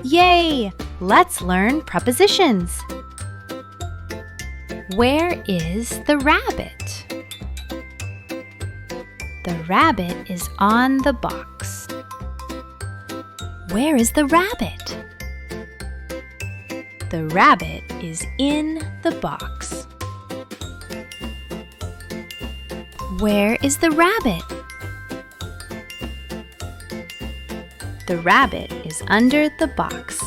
Yay! Let's learn prepositions. Where is the rabbit? The rabbit is on the box. Where is the rabbit? The rabbit is in the box. Where is the rabbit? The rabbit is under the box.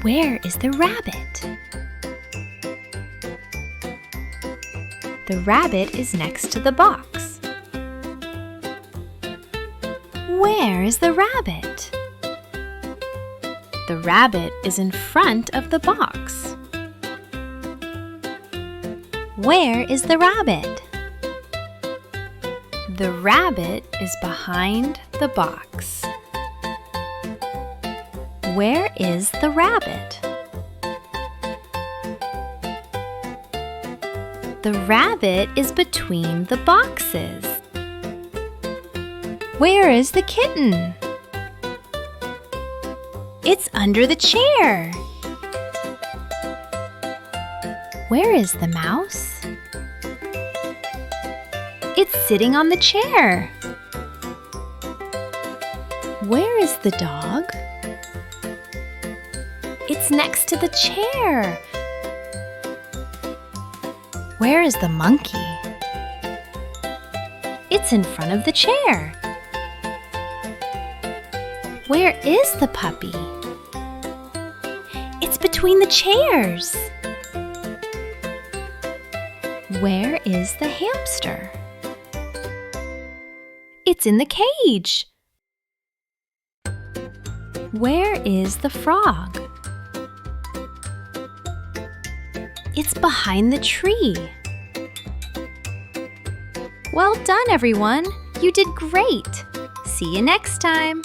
Where is the rabbit? The rabbit is next to the box. Where is the rabbit? The rabbit is in front of the box. Where is the rabbit? The rabbit is behind the box. Where is the rabbit? The rabbit is between the boxes. Where is the kitten? It's under the chair. Where is the mouse? It's sitting on the chair. Where is the dog? It's next to the chair. Where is the monkey? It's in front of the chair. Where is the puppy? It's between the chairs. Where is the hamster? It's in the cage. Where is the frog? It's behind the tree. Well done, everyone! You did great! See you next time!